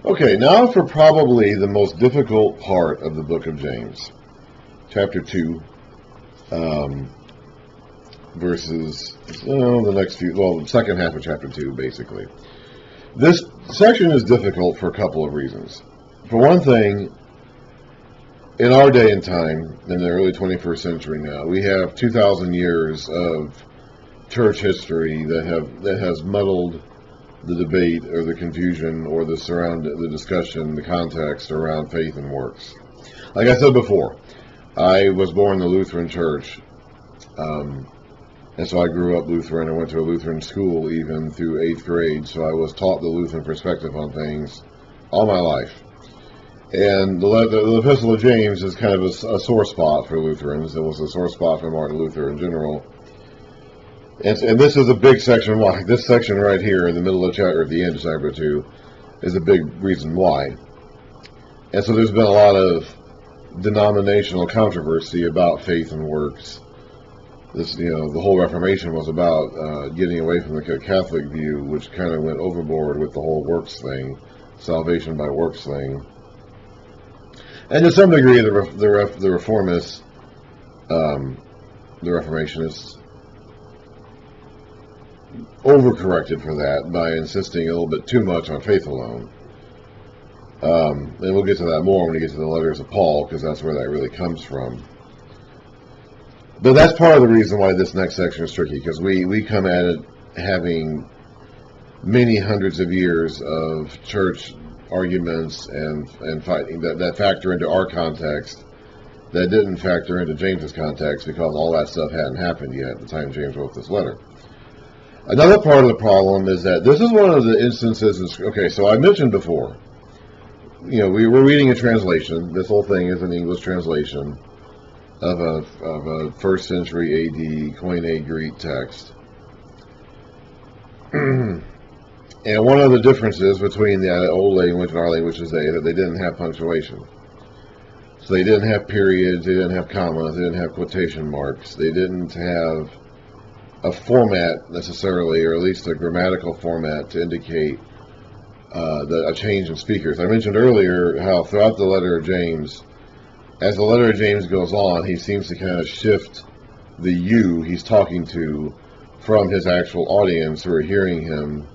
Okay, now for probably the most difficult part of the book of James. Chapter 2, verses, the next few, the second half of chapter 2, basically. This section is difficult for a couple of reasons. For one thing, in our day and time, in the early 21st century now, we have 2,000 years of church history that has muddled the debate or the confusion or the discussion, the context around faith and works. Like I said before, I was born in the Lutheran Church, and so I grew up Lutheran. I went to a Lutheran school even through 8th grade, so I was taught the Lutheran perspective on things all my life. And the Epistle of James is kind of a sore spot for Lutherans. It was a sore spot for Martin Luther in general. And this is a big section why. This section right here in the middle of the chapter, at the end of chapter 2, is a big reason why. And so there's been a lot of denominational controversy about faith and works. This, the whole Reformation was about getting away from the Catholic view, which kind of went overboard with the whole works thing, salvation by works thing. And to some degree, the Reformists, the Reformationists, overcorrected for that by insisting a little bit too much on faith alone. And we'll get to that more when we get to the letters of Paul, because that's where that really comes from. But that's part of the reason why this next section is tricky, because we come at it having many hundreds of years of church arguments and fighting that factor into our context that didn't factor into James's context, because all that stuff hadn't happened yet at the time James wrote this letter. Another part of the problem is that this is one of the instances. Okay, so I mentioned before, we were reading a translation. This whole thing is an English translation of a 1st century AD Koine Greek text. And one of the differences between the old language and our language is that they didn't have punctuation. So they didn't have periods, they didn't have commas, they didn't have quotation marks, they didn't have a format necessarily, or at least a grammatical format to indicate a change in speakers. I mentioned earlier how throughout the letter of James, as the letter of James goes on, he seems to kind of shift the you he's talking to from his actual audience who are hearing him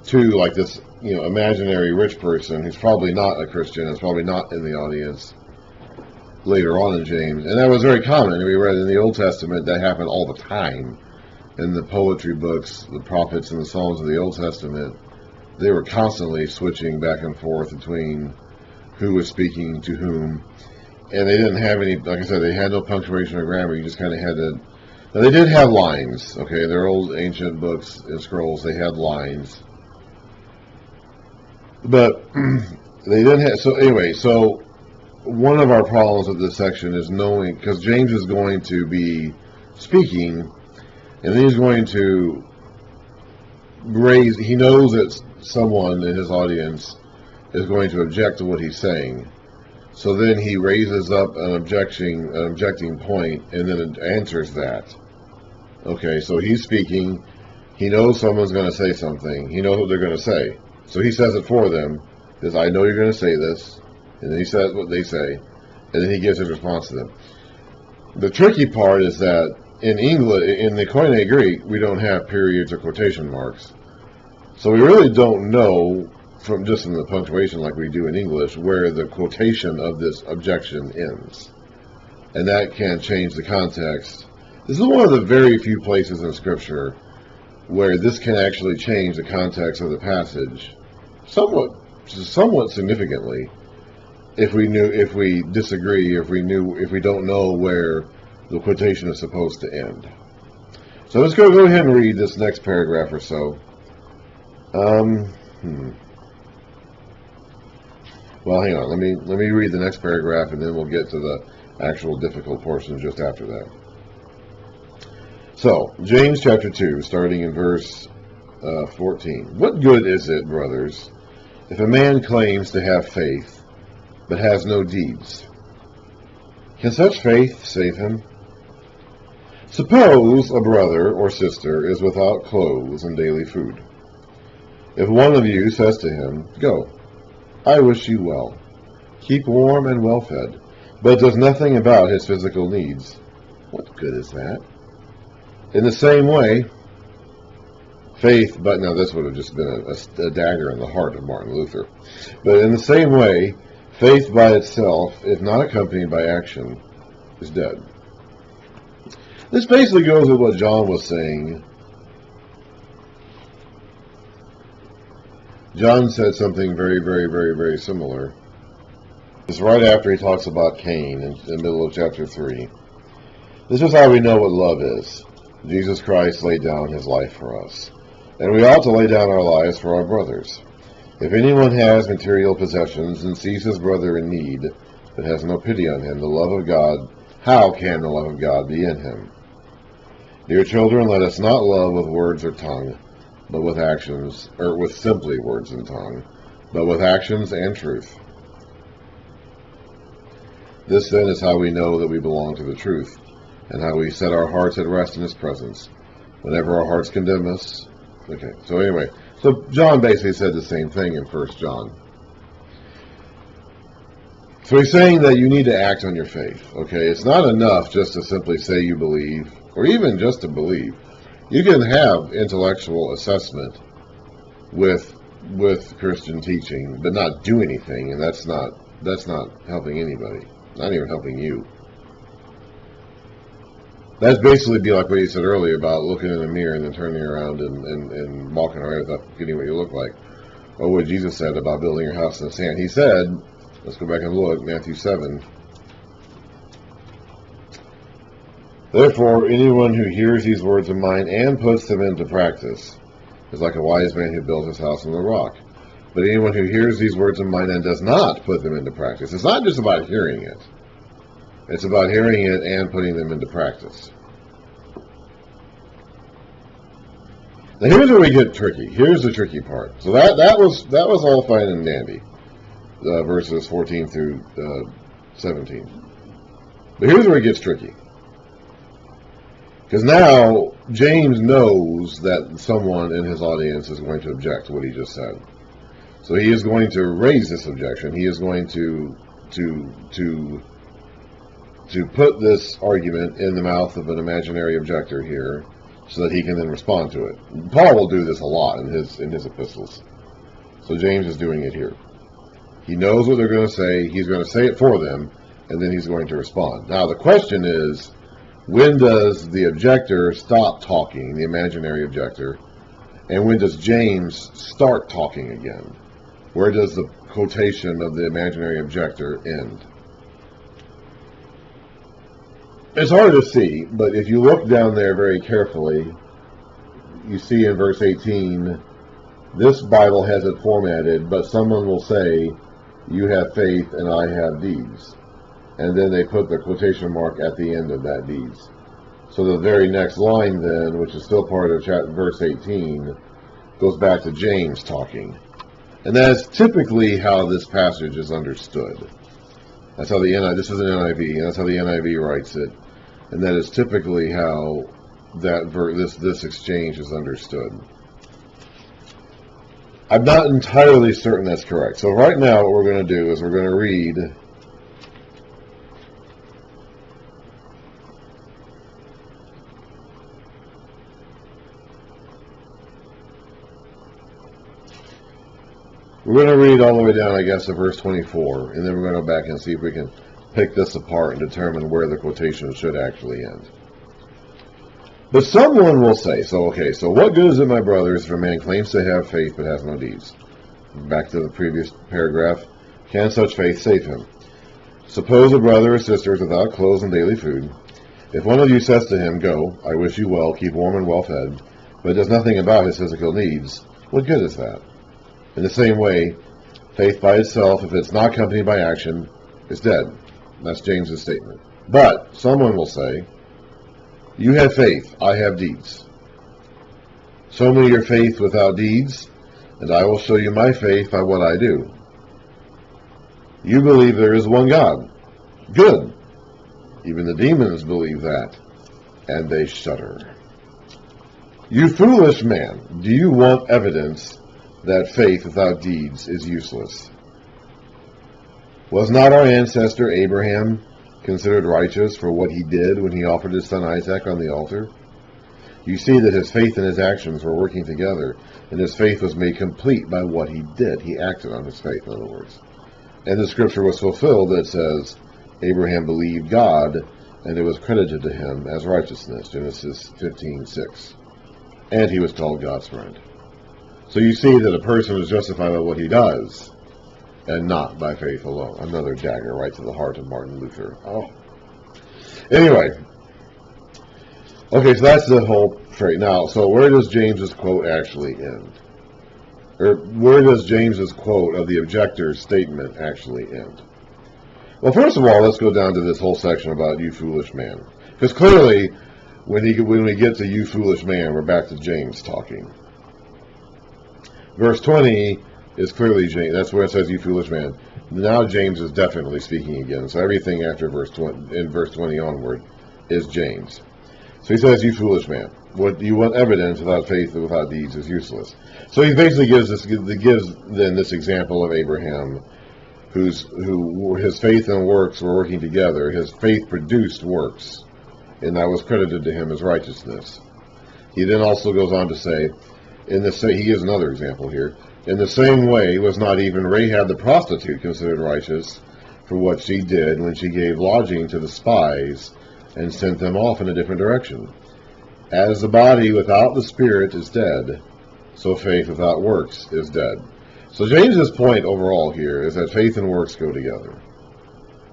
to like this, imaginary rich person who's probably not a Christian, is probably not in the audience later on in James. And that was very common. We read in the Old Testament that happened all the time. In the poetry books, the prophets and the Psalms of the Old Testament, they were constantly switching back and forth between who was speaking to whom. And they didn't have any, like I said, they had no punctuation or grammar. You just kind of had to. Now, they did have lines, okay? Their old ancient books and scrolls, they had lines. But they didn't have. So, anyway, one of our problems with this section is knowing, because James is going to be speaking, and he's going to he knows that someone in his audience is going to object to what he's saying. So then he raises up an objecting point, and then it answers that. Okay, so he's speaking. He knows someone's going to say something. He knows what they're going to say. So he says it for them. Because I know you're going to say this. And then he says what they say. And then he gives his response to them. The tricky part is that in English, in the Koine Greek, we don't have periods or quotation marks. So we really don't know, from just in the punctuation like we do in English, where the quotation of this objection ends. And that can change the context. This is one of the very few places in Scripture where this can actually change the context of the passage somewhat significantly if we disagree, if we don't know where the quotation is supposed to end. So let's go ahead and read this next paragraph or so. Well, hang on. Let me read the next paragraph, and then we'll get to the actual difficult portions just after that. So, James chapter 2, starting in verse 14. What good is it, brothers, if a man claims to have faith, but has no deeds? Can such faith save him? Suppose a brother or sister is without clothes and daily food. If one of you says to him, "Go, I wish you well. Keep warm and well fed, but does nothing about his physical needs. What good is that? In the same way, faith, but now this would have just been a dagger in the heart of Martin Luther. But in the same way, faith by itself, if not accompanied by action, is dead. This basically goes with what John was saying. John said something very, very, very, very similar. It's right after he talks about Cain in the middle of chapter 3. This is how we know what love is. Jesus Christ laid down his life for us, and we ought to lay down our lives for our brothers. If anyone has material possessions and sees his brother in need, but has no pity on him, the love of God, how can the love of God be in him? Dear children, let us not love with words or tongue, but with actions, or with simply words and tongue, but with actions and truth. This then is how we know that we belong to the truth, and how we set our hearts at rest in his presence. Whenever our hearts condemn us. Okay, so anyway, so John basically said the same thing in 1 John. So he's saying that you need to act on your faith. Okay, it's not enough just to simply say you believe, or even just to believe. You can have intellectual assessment with Christian teaching, but not do anything, and that's not helping anybody. Not even helping you. That's basically be like what he said earlier about looking in the mirror and then turning around and walking away without forgetting what you look like. Or what Jesus said about building your house in the sand. He said, let's go back and look, Matthew 7. Therefore, anyone who hears these words of mine and puts them into practice is like a wise man who built his house on the rock. But anyone who hears these words of mine and does not put them into practice, it's not just about hearing it. It's about hearing it and putting them into practice. Now here's where we get tricky. Here's the tricky part. So that was all fine and dandy, verses 14 through 17. But here's where it gets tricky. Because now James knows that someone in his audience is going to object to what he just said. So he is going to raise this objection. He is going to put this argument in the mouth of an imaginary objector here, so that he can then respond to it. Paul will do this a lot in his epistles. So James is doing it here. He knows what they're going to say. He's going to say it for them, and then he's going to respond. Now the question is, when does the objector stop talking, the imaginary objector, and when does James start talking again? Where does the quotation of the imaginary objector end? It's hard to see, but if you look down there very carefully, you see in verse 18, this Bible has it formatted, but someone will say, you have faith and I have deeds. And then they put the quotation mark at the end of that deeds. So the very next line then, which is still part of verse 18, goes back to James talking. And that's typically how this passage is understood. That's how this is an NIV, and that's how the NIV writes it. And that is typically how this exchange is understood. I'm not entirely certain that's correct. So right now what we're going to do is we're going to read all the way down, I guess, to verse 24, and then we're going to go back and see if we can pick this apart and determine where the quotation should actually end. But someone will say, so what good is it, my brothers, if a man claims to have faith but has no deeds? Back to the previous paragraph. Can such faith save him? Suppose a brother or sister is without clothes and daily food. If one of you says to him, go, I wish you well, keep warm and well fed, but does nothing about his physical needs, what good is that? In the same way, faith by itself, if it's not accompanied by action, is dead. That's James's statement. But someone will say, you have faith, I have deeds. Show me your faith without deeds, and I will show you my faith by what I do. You believe there is one God. Good. Even the demons believe that, and they shudder. You foolish man, do you want evidence that faith without deeds is useless? Was not our ancestor Abraham considered righteous for what he did when he offered his son Isaac on the altar? You see that his faith and his actions were working together, and his faith was made complete by what he did. He acted on his faith, in other words. And the scripture was fulfilled that says, Abraham believed God, and it was credited to him as righteousness, Genesis 15:6. And he was called God's friend. So you see that a person is justified by what he does, and not by faith alone. Another dagger right to the heart of Martin Luther. Oh. Anyway. Okay, so that's the whole trait. Now, so where does James's quote actually end? Or where does James's quote of the objector's statement actually end? Well, first of all, let's go down to this whole section about you foolish man. Because clearly, when we get to you foolish man, we're back to James talking. Verse 20 is clearly James. That's where it says you foolish man. Now James is definitely speaking again. So everything after verse 20 onward is James. So he says, you foolish man, what you want evidence without faith and without deeds is useless. So he basically gives then this example of Abraham, who his faith and works were working together. His faith produced works, and that was credited to him as righteousness. He then also goes on to say, he gives another example here. In the same way, was not even Rahab the prostitute considered righteous for what she did when she gave lodging to the spies and sent them off in a different direction? As the body without the spirit is dead, so faith without works is dead. So James's point overall here is that faith and works go together.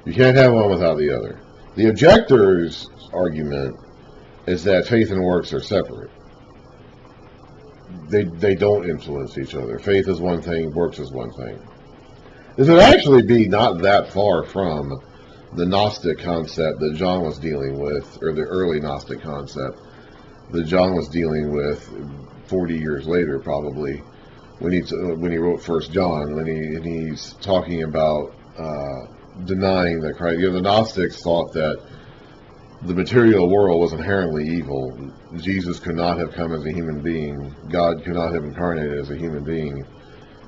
You can't have one without the other. The objector's argument is that faith and works are separate. They don't influence each other. Faith is one thing, works is one thing. This would actually be not that far from the Gnostic concept that John was dealing with, or the early Gnostic concept that John was dealing with 40 years later, probably, when he wrote First John, when he's talking about denying that Christ. The Gnostics thought that the material world was inherently evil. Jesus could not have come as a human being. God could not have incarnated as a human being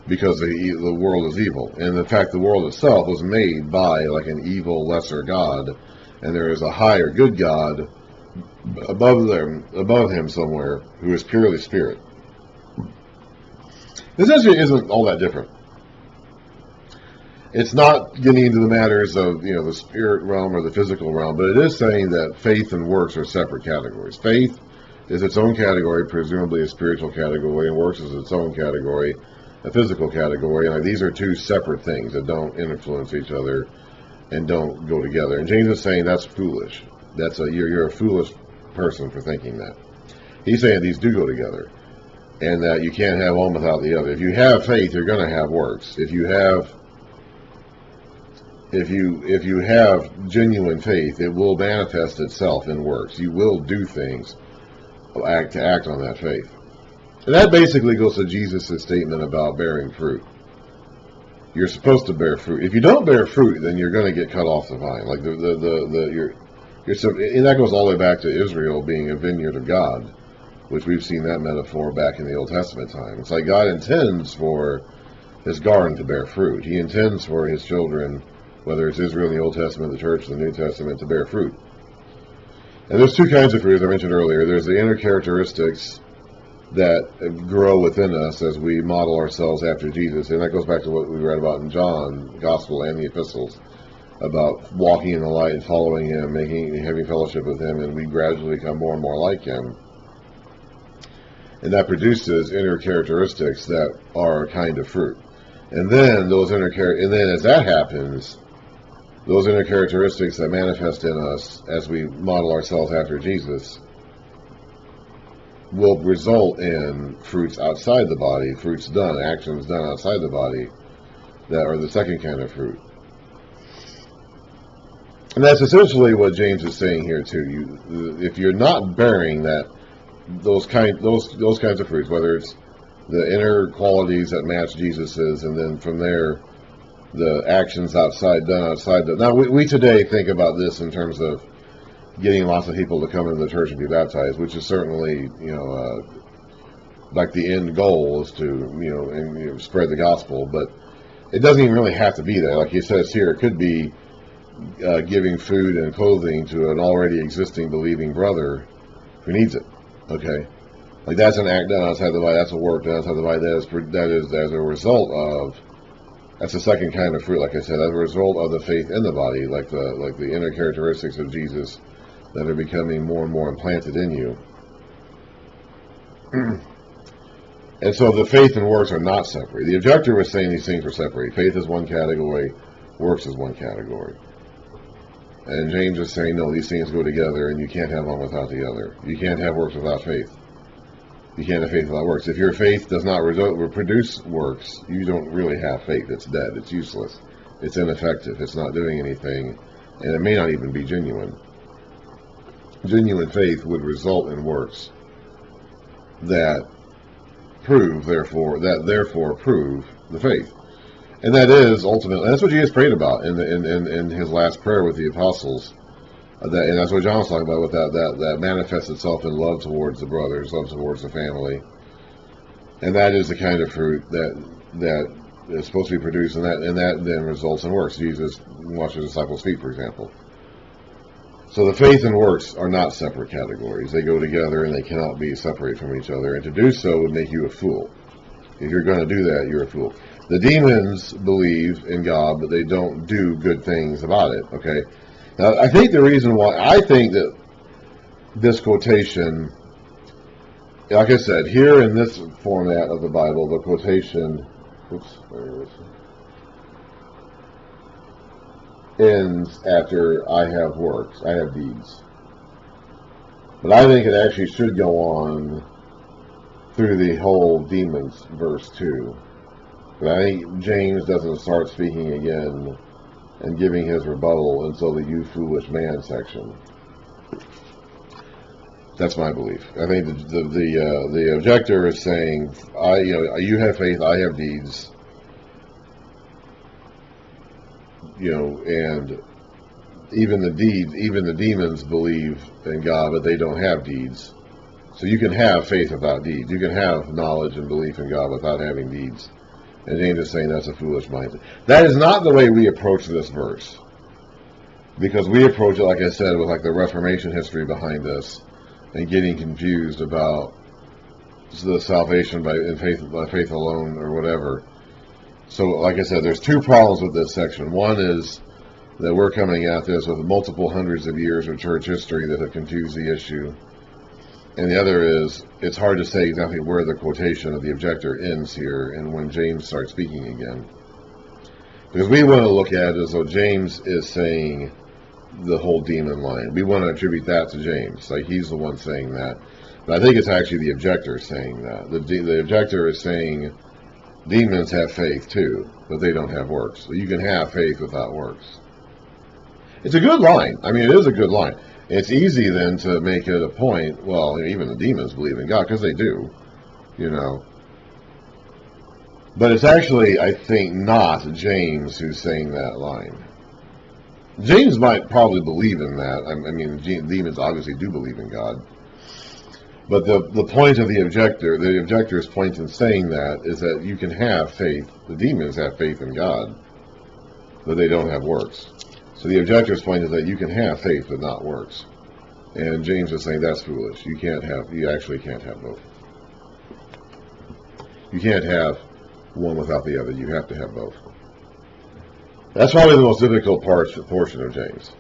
because the world is evil. And in fact, the world itself was made by like an evil lesser God, and there is a higher good God above him somewhere, who is purely spirit. This actually isn't all that different. It's not getting into the matters of the spirit realm or the physical realm, but it is saying that faith and works are separate categories. Faith is its own category, presumably a spiritual category, and works is its own category, a physical category. And these are two separate things that don't influence each other and don't go together. And James is saying that's foolish. You're a foolish person for thinking that. He's saying these do go together, and that you can't have one without the other. If you have faith, you're going to have works. If you have genuine faith, it will manifest itself in works. You will do things to act on that faith. And that basically goes to Jesus' statement about bearing fruit. You're supposed to bear fruit. If you don't bear fruit, then you're going to get cut off the vine. Like and that goes all the way back to Israel being a vineyard of God, which we've seen that metaphor back in the Old Testament time. It's like God intends for his garden to bear fruit. He intends for his children, whether it's Israel in the Old Testament, the church in the New Testament, to bear fruit. And there's two kinds of fruit, as I mentioned earlier. There's the inner characteristics that grow within us as we model ourselves after Jesus. And that goes back to what we read about in John, the Gospel and the Epistles, about walking in the light and following him, having fellowship with him, and we gradually become more and more like him. And that produces inner characteristics that are a kind of fruit. And then as that happens, those inner characteristics that manifest in us as we model ourselves after Jesus will result in fruits outside the body, actions done outside the body, that are the second kind of fruit. And that's essentially what James is saying here too. If you're not bearing those kinds of fruits, whether it's the inner qualities that match Jesus's, and then from there the actions done outside. Now we today think about this in terms of getting lots of people to come into the church and be baptized, which is certainly like the end goal is to spread the gospel. But It doesn't even really have to be that. Like he says here, it could be giving food and clothing to an already existing believing brother who needs it. Okay, like that's an act done outside the body. That's a work done outside the body. That is as a result of. That's the second kind of fruit. Like I said, as a result of the faith in the body, like the inner characteristics of Jesus that are becoming more and more implanted in you. And so the faith and works are not separate. The objector was saying these things were separate. Faith is one category, works is one category. And James is saying, no, these things go together, and you can't have one without the other. You can't have works without faith. You can't have faith without works. If your faith does not produce works, you don't really have faith. It's dead. It's useless. It's ineffective. It's not doing anything, and it may not even be genuine. Genuine faith would result in works that therefore prove the faith. And that is ultimately, that's what Jesus prayed about in his last prayer with the apostles. And that's what John was talking about, with that manifests itself in love towards the brothers, love towards the family. And that is the kind of fruit that is supposed to be produced, and that then results in works. Jesus washed his disciples' feet, for example. So the faith and works are not separate categories. They go together, and they cannot be separated from each other. And to do so would make you a fool. If you're going to do that, you're a fool. The demons believe in God, but they don't do good things about it. Okay. Now, I think the reason why I think that this quotation, like I said, here in this format of the Bible, the quotation, ends after I have works, I have deeds. But I think it actually should go on through the whole demons verse 2. But I think James doesn't start speaking again and giving his rebuttal until the "you foolish man" section. That's my belief. I think the objector is saying, you have faith, I have deeds. And even the demons believe in God, but they don't have deeds. So you can have faith without deeds. You can have knowledge and belief in God without having deeds. And James is saying that's a foolish mindset. That is not the way we approach this verse. Because we approach it, like I said, with like the Reformation history behind us, and getting confused about the salvation by faith alone or whatever. So, like I said, there's two problems with this section. One is that we're coming at this with multiple hundreds of years of church history that have confused the issue. And the other is, it's hard to say exactly where the quotation of the objector ends here and when James starts speaking again. Because we want to look at it as though James is saying the whole demon line. We want to attribute that to James, like he's the one saying that. But I think it's actually the objector saying that. The objector is saying demons have faith too, but they don't have works. So you can have faith without works. It's a good line. I mean, it is a good line. It's easy then to make it a point, well, even the demons believe in God, because they do, But it's actually, I think, not James who's saying that line. James might probably believe in that. I mean, demons obviously do believe in God. But the point of the objector's point in saying that is that you can have faith. The demons have faith in God, but they don't have works. So the objector's point is that you can have faith but not works. And James is saying that's foolish. You actually can't have both. You can't have one without the other. You have to have both. That's probably the most difficult portion of James.